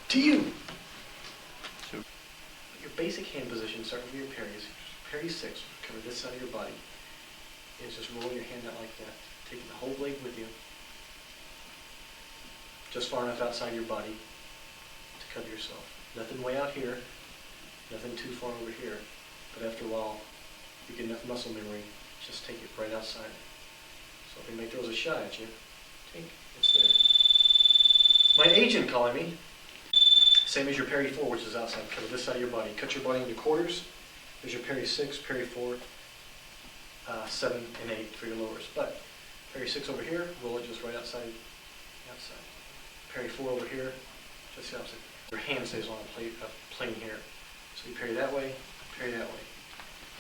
To you. Your basic hand position, starting with your parries. Parry 6, cover this side of your body. And it's just rolling your hand out like that. Taking the whole blade with you. Just far enough outside your body to cover yourself. Nothing way out here. Nothing too far over here. But after a while, you get enough muscle memory, just take it right outside. So if anybody throws a shot at you, tink, it's there. My agent calling me. Same as your parry 4, which is outside. Cover this side of your body. Cut your body into quarters. There's your parry 6, parry 4, 7, and 8 for your lowers. But parry 6 over here, roll it just right outside. Parry 4 over here, just the opposite. Your hand stays on a plane here. So you parry that way, parry that way.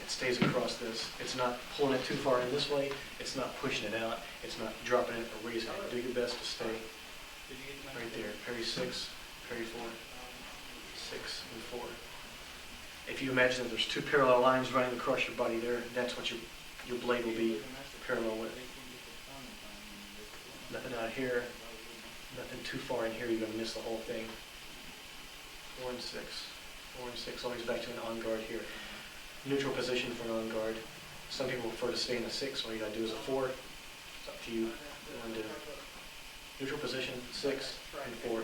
It stays across this. It's not pulling it too far in this way. It's not pushing it out. It's not dropping it or raising it. Do your best to stay right there. Parry 6, parry 4, 6, and 4. If you imagine that there's two parallel lines running across your body there, that's what your blade will be parallel with. Nothing out here, nothing too far in here, you're going to miss the whole thing. 4 and 6, 4 and 6, always back to an on guard here. Neutral position for an on guard. Some people prefer to stay in a 6, all you got to do is a 4. It's up to you. Neutral position, 6 and 4.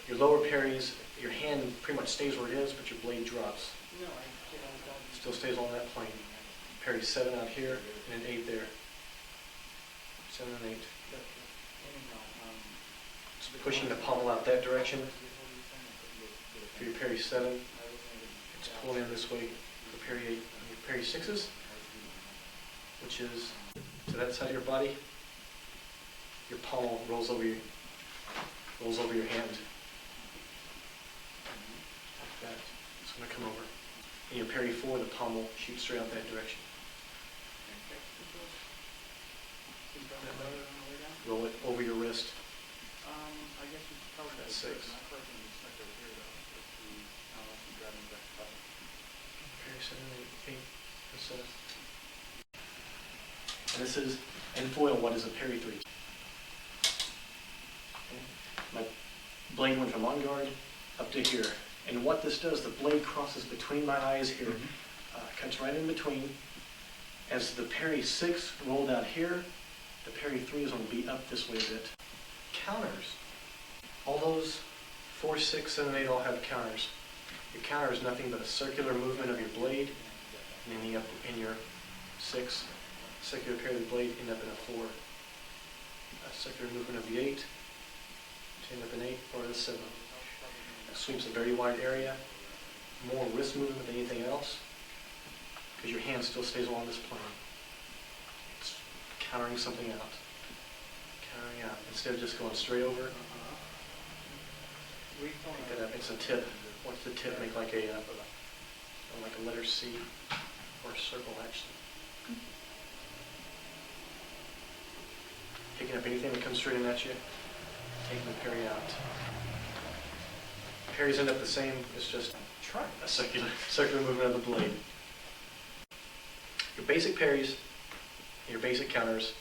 Your lower parries, your hand pretty much stays where it is, but your blade drops. Still stays on that plane. Parry 7 out here and an 8 there. 7 and 8. It's pushing the pommel out that direction. For your parry 7, it's pulling in this way. For parry 8, and your parry 6s, which is to that side of your body. Your pommel rolls over your hand. Like that. It's going to come over. And your parry 4, the pommel shoots straight out that direction. Roll it over your wrist. That's 6. Parry 7, 8, 8, and 7. And this is, in foil, what is a parry 3? My blade went from on guard up to here. And what this does, the blade crosses between my eyes here, cuts right in between. As the parry 6 rolled out here, the parry 3 is going to be up this way a bit. Counters. All those 4, 6, 7, 8 all have counters. Your counter is nothing but a circular movement of your blade, and ending up in your 6. Circular parry of the blade, end up in a 4. A circular movement of the 8, to end up in 8, or the 7. It sweeps a very wide area, more wrist movement than anything else, because your hand still stays along this plane. It's countering something out. Countering out. Instead of just going straight over, pick that up. It's a tip. What's the tip? Make like a letter C, or a circle actually. Picking up anything that comes straight in at you, taking the parry out. Parries end up the same, it's just a circular movement of the blade. Your basic parries, your basic counters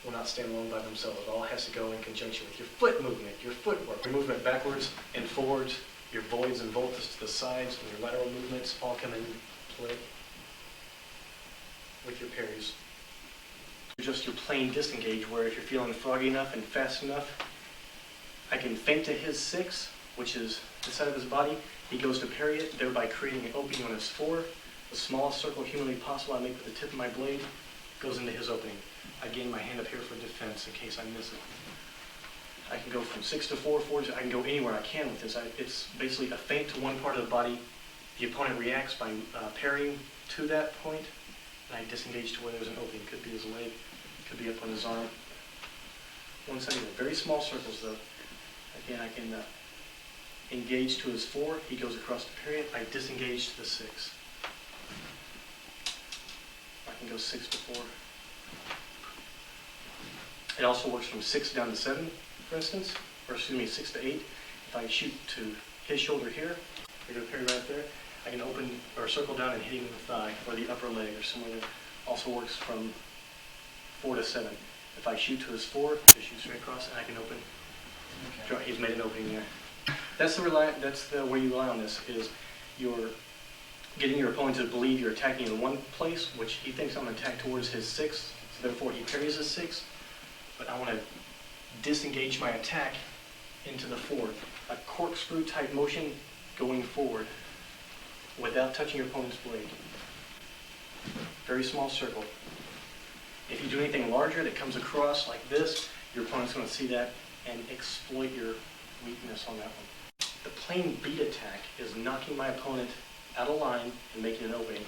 will not stand alone by themselves. It all has to go in conjunction with your foot movement, your footwork. Your movement backwards and forwards, your voids and voltes to the sides, and your lateral movements all come into play with your parries. Just your plain disengage, where if you're feeling froggy enough and fast enough, I can feint to his 6, which is the side of his body. He goes to parry it, thereby creating an opening on his 4. The smallest circle humanly possible I make with the tip of my blade goes into his opening. I gain my hand up here for defense in case I miss it. I can go from 6 to 4, 4 to, I can go anywhere I can with this. It's basically a feint to one part of the body. The opponent reacts by parrying to that point, and I disengage to where there's an opening. Could be his leg, could be up on his arm. One side of it, very small circles though. Again, I can engage to his 4, he goes across to parry it, I disengage to the 6. I can go 6 to 4. It also works from 6 down to 7, for instance, or excuse me, 6 to 8. If I shoot to his shoulder here, I go to parry right there, I can open or circle down and hit him in the thigh or the upper leg or somewhere there. Also works from 4 to 7. If I shoot to his 4, just shoot straight across and I can open. Okay. He's made an opening there. That's the way you rely on this, is you're getting your opponent to believe you're attacking in one place, which he thinks I'm going to attack towards his 6, so therefore he parries his 6, but I want to disengage my attack into the 4. A corkscrew type motion going forward without touching your opponent's blade. Very small circle. If you do anything larger that comes across like this, your opponent's going to see that and exploit your weakness on that one. The plain beat attack is knocking my opponent out of line and making an opening.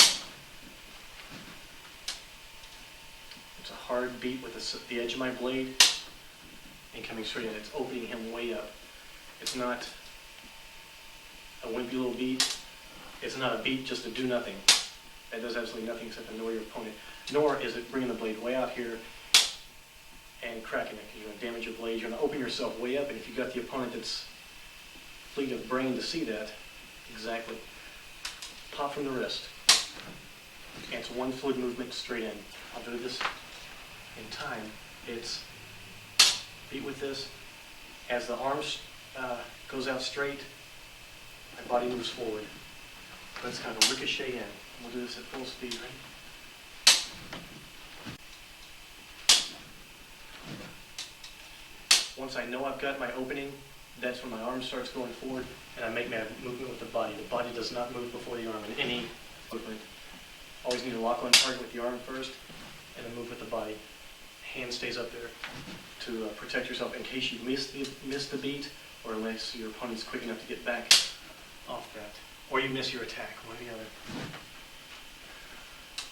It's a hard beat with the edge of my blade and coming straight in. It's opening him way up. It's not a wimpy little beat. It's not a beat just to do nothing. That does absolutely nothing except annoy your opponent. Nor is it bringing the blade way out here and cracking it, because you're going to damage your blade. You're going to open yourself way up, and if you've got the opponent that's fleet of brain to see that, exactly. Pop from the wrist. And it's one fluid movement straight in. I'll do this in time. It's beat with this. As the arm goes out straight, my body moves forward. Let's kind of ricochet in. We'll do this at full speed, right? Once I know I've got my opening, that's when my arm starts going forward, and I make my movement with the body. The body does not move before the arm in any movement. Always need to lock on target with the arm first, and then move with the body. Hand stays up there to protect yourself in case you miss the beat, or unless your opponent's quick enough to get back off that. Or you miss your attack, one or the other.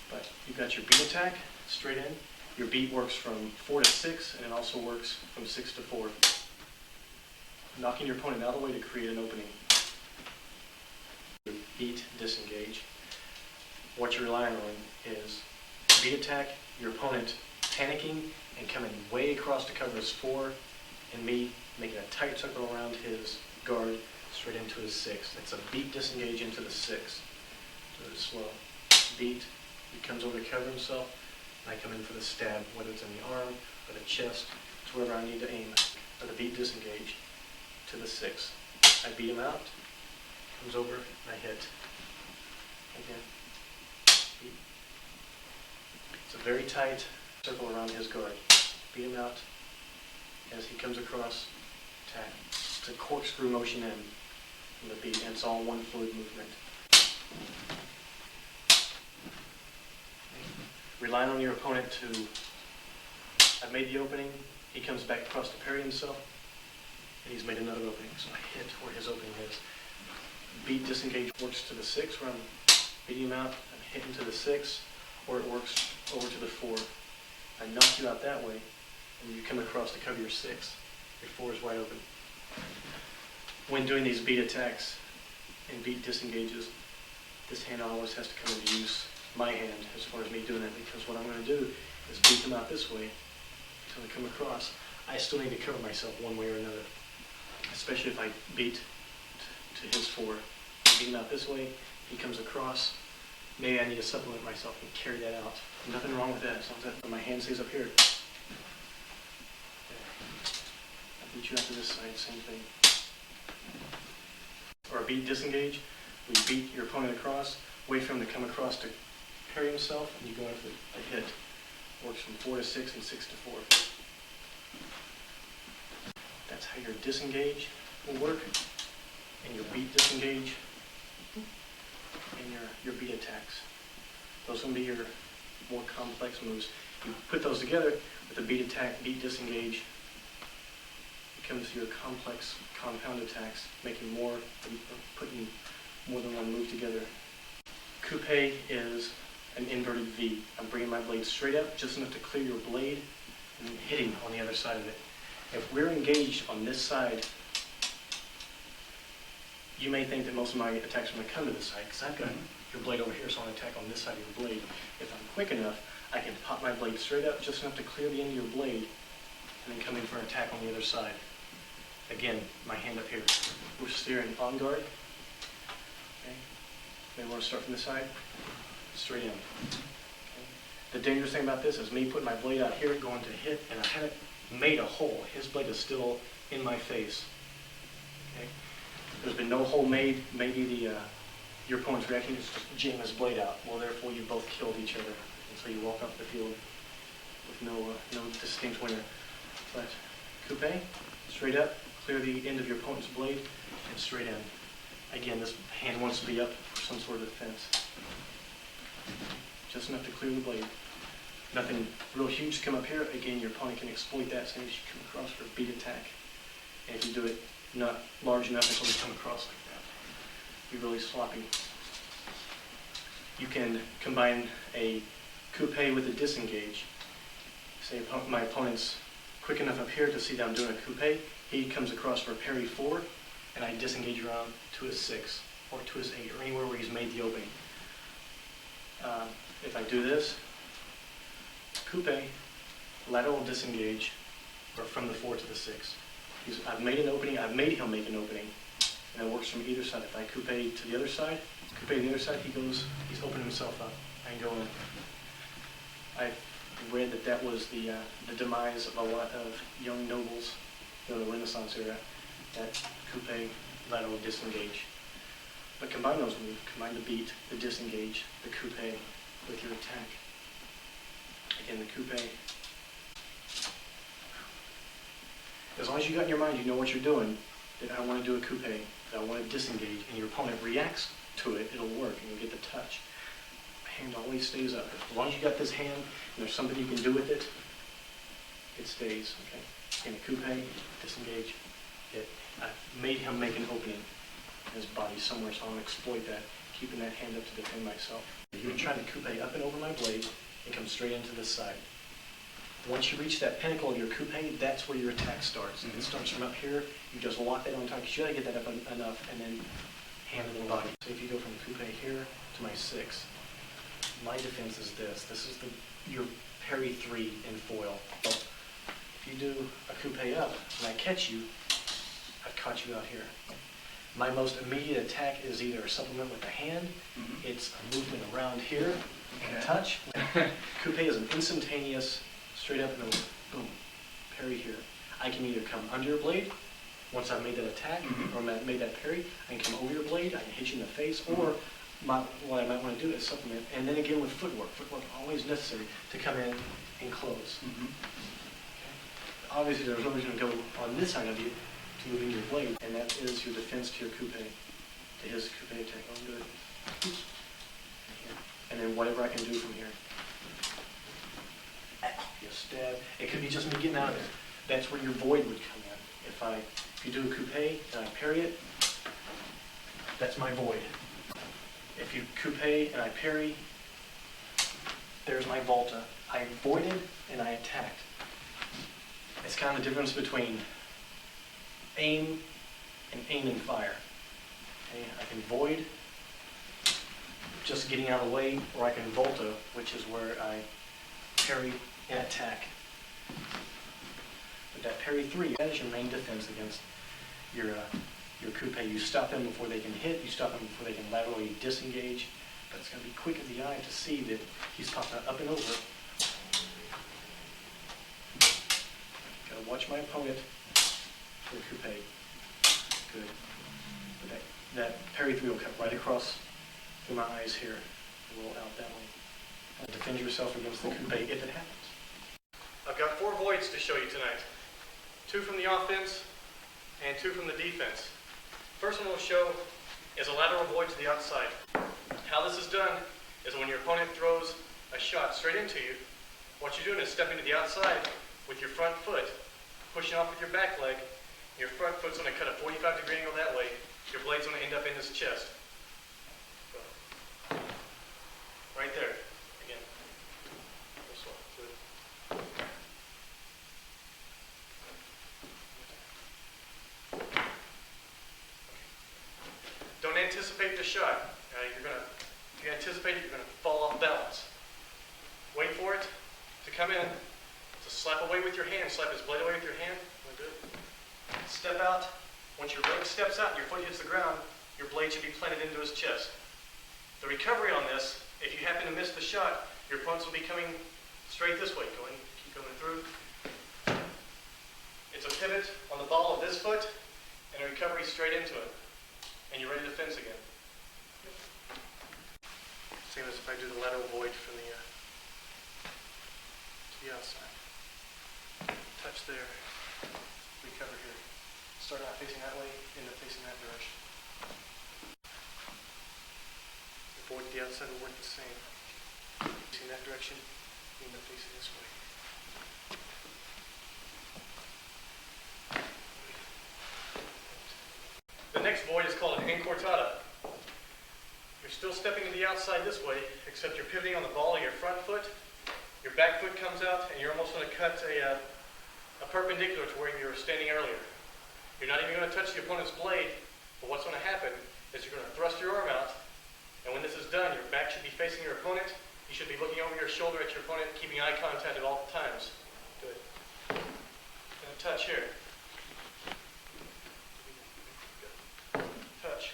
But you've got your beat attack, straight in. Your beat works from 4 to 6, and it also works from 6 to 4. Knocking your opponent out of the way to create an opening. Beat, disengage. What you're relying on is beat attack, your opponent panicking and coming way across to cover his 4, and me making a tight circle around his guard straight into his 6. It's a beat, disengage into the 6. Do it slow. Beat, he comes over to cover himself, and I come in for the stab, whether it's in the arm or the chest, it's wherever I need to aim. Or the beat, disengage to the 6. I beat him out, comes over, and I hit. Again. Beat. It's a very tight circle around his guard. Beat him out as he comes across, attack. It's a corkscrew motion in from the beat, and it's all one fluid movement. Relying on your opponent to, I've made the opening, he comes back across to parry himself, and he's made another opening, so I hit where his opening is. Beat, disengage works to the 6, where I'm beating him out, I'm hitting to the 6, or it works over to the 4. I knock you out that way, and you come across to cover your 6. Your 4 is wide open. When doing these beat attacks and beat disengages, this hand always has to come into use, my hand, as far as me doing it, because what I'm going to do is beat them out this way until I come across. I still need to cover myself one way or another, especially if I beat to his 4. I beat him out this way, he comes across, maybe I need to supplement myself and carry that out. Nothing wrong with that, as long as my hand stays up here. Okay. I beat you out to this side, same thing. Or a beat, disengage, we beat your opponent across, wait for him to come across to parry himself, and you go in for a hit. Works from 4 to 6 and 6 to 4. That's how your disengage will work, and your beat, disengage, and your beat attacks. Those will be your more complex moves. You put those together with the beat attack, beat, disengage, it comes to your complex compound attacks, making more, putting more than one move together. Coupe is an inverted V. I'm bringing my blade straight up, just enough to clear your blade, and hitting on the other side of it. If we're engaged on this side, you may think that most of my attacks are going to come to this side, because I've got your blade over here, so I'm going to attack on this side of your blade. If I'm quick enough, I can pop my blade straight up, just enough to clear the end of your blade, and then come in for an attack on the other side. Again, my hand up here. We're steering on guard. Okay. Maybe want to start from this side, straight in. Okay. The dangerous thing about this is me putting my blade out here, going to hit, and I haven't made a hole. His blade is still in my face. Okay. There's been no hole made. Maybe your opponent's reaction is just jam his blade out. Well, therefore you both killed each other, and so you walk off the field with no distinct winner. But coupe, straight up, clear the end of your opponent's blade, and straight in. Again, this hand wants to be up for some sort of defense. Just enough to clear the blade. Nothing real huge to come up here. Again, your opponent can exploit that same as you come across for a beat attack. And if you do it not large enough until you come across like that, be really sloppy. You can combine a coupe with a disengage. Say my opponent's quick enough up here to see that I'm doing a coupe. He comes across for a parry 4, and I disengage around to his 6 or to his 8 or anywhere where he's made the opening. If I do this, coupe, lateral disengage, or from the 4 to the 6. I've made an opening, I've made him make an opening, and it works from either side. If I coupe to the other side, he's opened himself up. I can go in. I've read that was the demise of a lot of young nobles in the Renaissance era, that coupe, lateral disengage. But combine those moves, combine the beat, the disengage, the coupe with your attack. Again, the coupe. As long as you got in your mind, you know what you're doing, that I want to do a coupe, that I want to disengage, and your opponent reacts to it, it'll work, and you'll get the touch. The hand always stays up. As long as you got this hand, and there's something you can do with it, it stays, okay? In a coupe, disengage, I've made him make an opening in his body somewhere, so I'm going to exploit that, keeping that hand up to defend myself. You're trying to coupe up and over my blade and come straight into this side. Once you reach that pinnacle of your coupe, that's where your attack starts. It starts from up here. You just lock that on top. You should get that up enough and then hand it in the body. So if you go from the coupe here to my 6, my defense is this. This is your parry 3 in foil. So if you do a coupe up and I catch you, I've caught you out here. My most immediate attack is either a supplement with the hand, it's a movement around here, and a touch. Coupe is an instantaneous, straight up and over, boom, parry here. I can either come under your blade, once I've made that attack, or made that parry, I can come over your blade, I can hit you in the face, or what I might want to do is supplement. And then again with footwork. Footwork always necessary to come in and close. Okay. Obviously there's always going to go on this side of you, to moving your blade, and that is your defense to your coupe, to his coupe attack. I'll do it. Oops. And then whatever I can do from here. You stab. It could be just me getting out of there. That's where your void would come in. If you do a coupe and I parry it, that's my void. If you coupe and I parry, there's my Volte. I voided and I attacked. It's kind of the difference between aim and fire. Okay? I can void, just getting out of the way, or I can Volte, which is where I parry and attack. But that parry 3, that is your main defense against your coupe. You stop them before they can hit, you stop them before they can laterally disengage, but it's going to be quick of the eye to see that he's popping up and over. Got to watch my opponent. For coupe. Good. But that parry 3 will cut right across through my eyes here and roll out that way. Defend yourself against the coupe if it happens. I've got 4 voids to show you tonight. 2 from the offense and 2 from the defense. First one we'll show is a lateral void to the outside. How this is done is when your opponent throws a shot straight into you, what you're doing is stepping to the outside with your front foot, pushing off with your back leg. Your front foot's going to cut a 45-degree angle that way. Your blade's going to end up in his chest. Right there. Again. This one. Good. Don't anticipate the shot. If you anticipate it, you're going to fall off balance. Wait for it to come in. So slap away with your hand. Slap his blade away with your hand. Good. Step out. Once your leg steps out and your foot hits the ground, your blade should be planted into his chest. The recovery on this, if you happen to miss the shot, your opponents will be coming straight this way. Keep going through. It's a pivot on the ball of this foot and a recovery straight into it. And you're ready to fence again. Same as if I do the lateral void from the to the outside. Touch there, recover here. Start out facing that way, end up facing that direction. The void to the outside will work the same. Facing that direction, end up facing this way. The next void is called an Inquartata. You're still stepping to the outside this way, except you're pivoting on the ball of your front foot. Your back foot comes out, and you're almost going to cut a perpendicular to where you were standing earlier. You're not even going to touch the opponent's blade, but what's going to happen is you're going to thrust your arm out, and when this is done, your back should be facing your opponent. You should be looking over your shoulder at your opponent, keeping eye contact at all times. Good. And a touch here. Touch.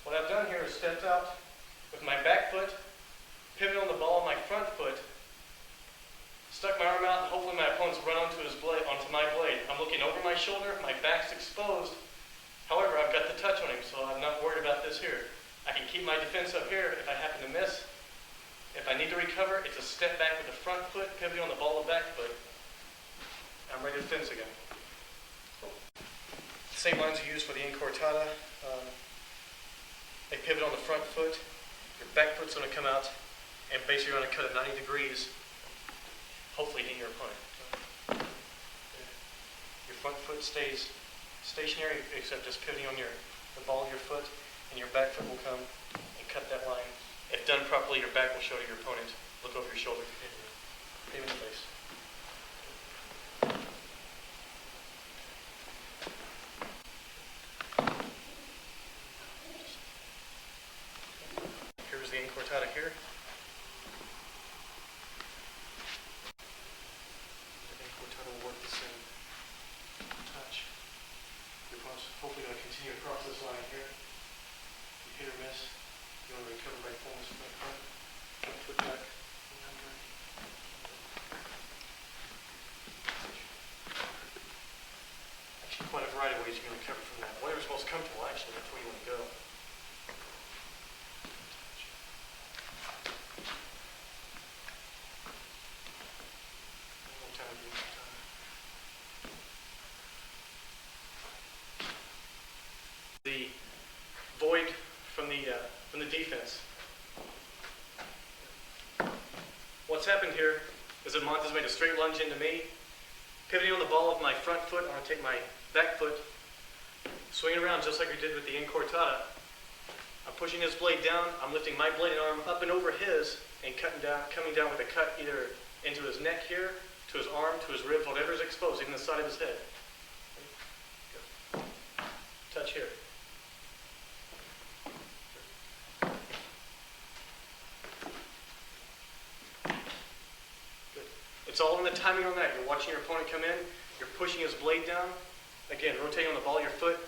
What I've done here is stepped out with my back foot, pivot on the ball of my front foot, stuck my arm out, and hopefully my opponent's run onto my blade. I'm looking over my shoulder, my back's exposed. However, I've got the touch on him, so I'm not worried about this here. I can keep my defense up here if I happen to miss. If I need to recover, it's a step back with the front foot, pivoting on the ball of back foot. I'm ready to fence again. Same lines you use for the Inquartata. They pivot on the front foot, your back foot's going to come out, and basically you're going to cut at 90 degrees, hopefully hitting your opponent. Your front foot stays stationary, except just pivoting on the ball of your foot, and your back foot will come and cut that line. If done properly, your back will show to your opponent. Look over your shoulder. Pin in the face. Here's the Inquartata here. The Inquartata will work the same. Touch. Your opponent's hopefully going to continue across this line here. If you hit or miss, you want to recover by pulling this foot front. Foot back. Actually, quite a variety of ways you can recover from that. Whatever's most comfortable, actually, that's where you want to go. The void from the defense. What's happened here is that Monta's made a straight lunge into me. Pivoting on the ball of my front foot, I'm going to take my back foot, swing it around just like we did with the Inquartata. I'm pushing his blade down. I'm lifting my blade and arm up and over his and coming down with a cut either into his neck here, to his arm, to his ribs, whatever's exposed, even the side of his head. Touch here. Good. It's all in the timing on that. You're watching your opponent come in, you're pushing his blade down, again, rotating on the ball of your foot,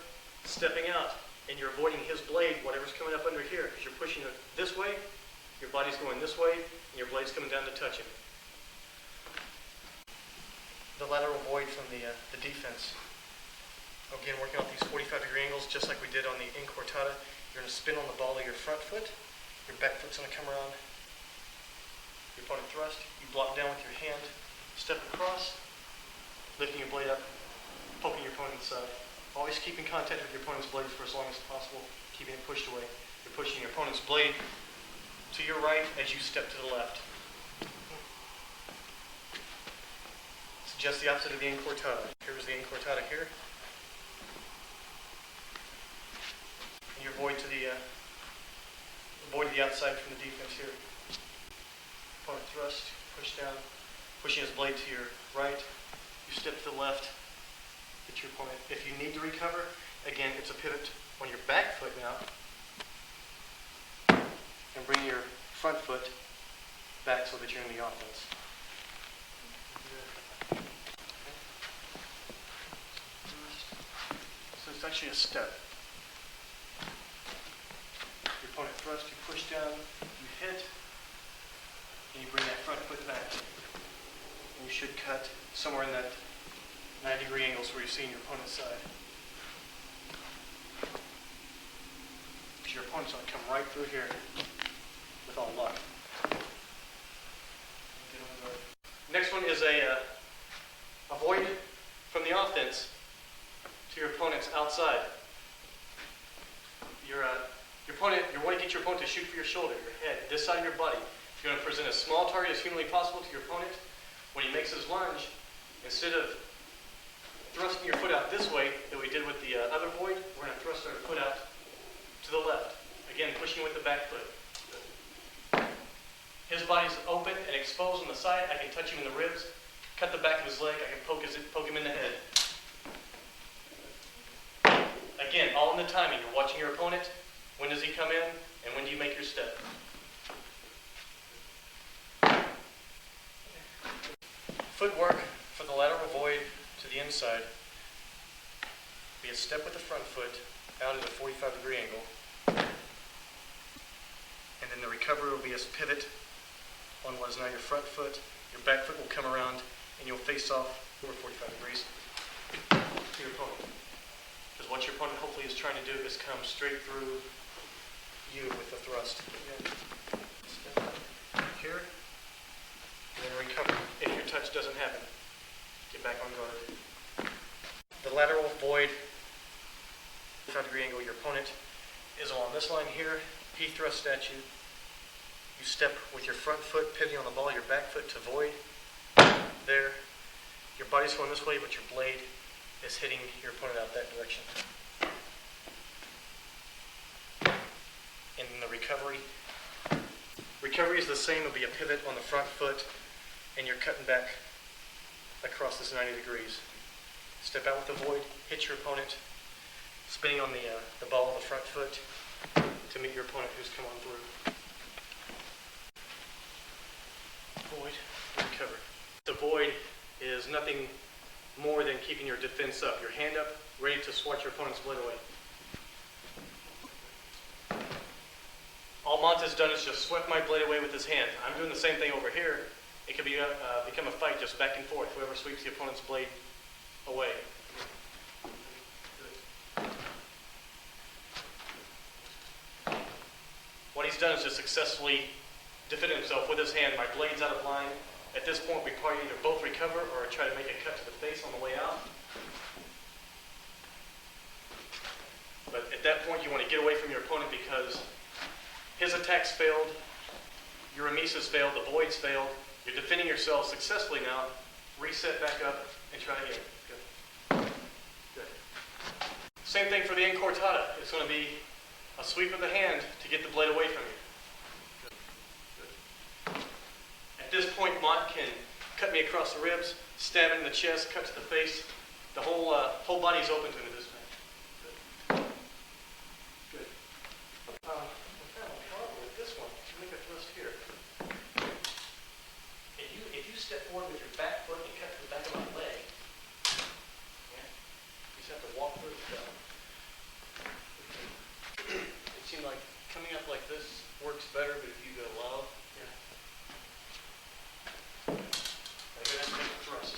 stepping out, and you're avoiding his blade, whatever's coming up under here, because you're pushing it this way, your body's going this way, and your blade's coming down to touch him. The lateral void from the defense. Again, working off these 45-degree angles, just like we did on the Inquartata. You're going to spin on the ball of your front foot. Your back foot's going to come around. Your opponent thrust. You block down with your hand. Step across, lifting your blade up, poking your opponent's side. Always keep in contact with your opponent's blade for as long as possible, keeping it pushed away. You're pushing your opponent's blade to your right as you step to the left. It's just the opposite of the Inquartata. Here's the Inquartata here. Your void to the outside from the defense here. Opponent thrust, push down, pushing his blade to your right. You step to the left, hit your opponent. If you need to recover, again, it's a pivot on your back foot now, and bring your front foot back so that you're in the offense. So it's actually a step. Opponent thrust, you push down, you hit, and you bring that front foot back. And you should cut somewhere in that 90-degree angles where you're seeing your opponent's side. Your opponent's going to come right through here with all luck. Next one is a void from the offense to your opponent's outside. You want to get your opponent to shoot for your shoulder, your head, this side of your body. You're going to present a small target as humanly possible to your opponent. When he makes his lunge, instead of thrusting your foot out this way that we did with the other void, we're going to thrust our foot out to the left. Again, pushing with the back foot. His body's open and exposed on the side. I can touch him in the ribs, cut the back of his leg. I can poke him in the head. Again, all in the timing. You're watching your opponent. When does he come in, and when do you make your step? Footwork for the lateral void to the inside. Be a step with the front foot out at a 45-degree angle. And then the recovery will be a pivot on what is now your front foot. Your back foot will come around, and you'll face off over 45 degrees to your opponent. Because what your opponent hopefully is trying to do is come straight through you with the thrust. Step here, and then recover. If your touch doesn't happen, get back on guard. The lateral void, 45-degree angle, your opponent is along this line here. He thrusts at you. You step with your front foot pivoting on the ball, your back foot to void. There. Your body's going this way, but your blade is hitting your opponent out that direction. And then the recovery. Recovery is the same. It'll be a pivot on the front foot, and you're cutting back across this 90 degrees. Step out with the void, hit your opponent, spinning on the ball of the front foot to meet your opponent who's come on through. Void, recover. The void is nothing more than keeping your defense up. Your hand up, ready to swat your opponent's blade away. All Mont has done is just swept my blade away with his hand. I'm doing the same thing over here. It could be become a fight just back and forth. Whoever sweeps the opponent's blade away. What he's done is just successfully defended himself with his hand. My blade's out of line. At this point, we probably either both recover or try to make a cut to the face on the way out. But at that point, you want to get away from your opponent because his attacks failed, your remise has failed, the void's failed. You're defending yourself successfully now. Reset back up and try again. Good. Good. Same thing for the Inquartata. It's going to be a sweep of the hand to get the blade away from you. Good. Good. At this point, Mont can cut me across the ribs, stab in the chest, cut to the face. The whole body's open to me this time. Good. Good. With this one, you make a thrust here. If you step forward with your back foot and cut to the back of my leg, yeah, you just have to walk through it. It seemed like coming up like this works better, but if you go low, yeah. Now you're going to have to make a thrust.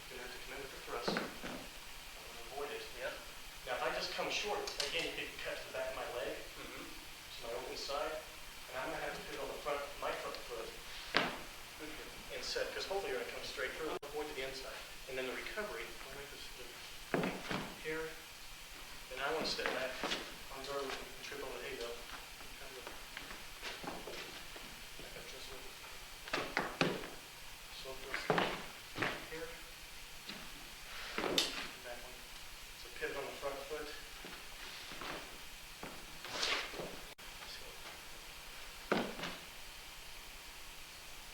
You're going to have to commit with the thrust. I'm going to avoid it, yeah. Now if I just come short, again, you could cut to the back of my leg, to my open side, and I'm going to have to put it on the front, my front foot, and set, because hopefully you're going to come straight through, avoid to the inside. And then the recovery, I'll make this here, and I want to step back on guard and trip over the hay belt. Back up this way. Slow thrust here. Back one. So pivot on the front foot.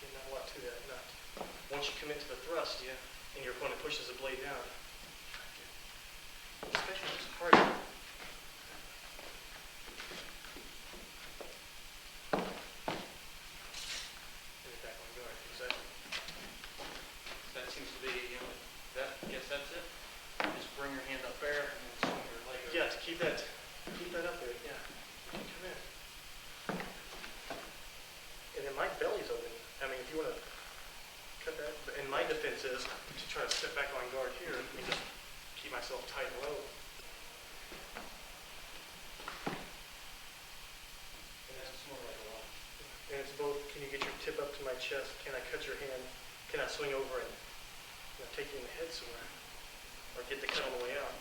Getting not a lot to that nut. Once you commit to the thrust, yeah, and your opponent pushes the blade down, especially if it's hard. That seems to be, yes, that's it. Just bring your hand up there and then swing your leg over. Yeah, to keep that up there, yeah. Come in. And then my belly's open. I mean, if you want to cut that, and my defense is to try to step back on guard here and just chest, can I cut your hand, can I swing over and take you in the head somewhere, or get the cut on the way out?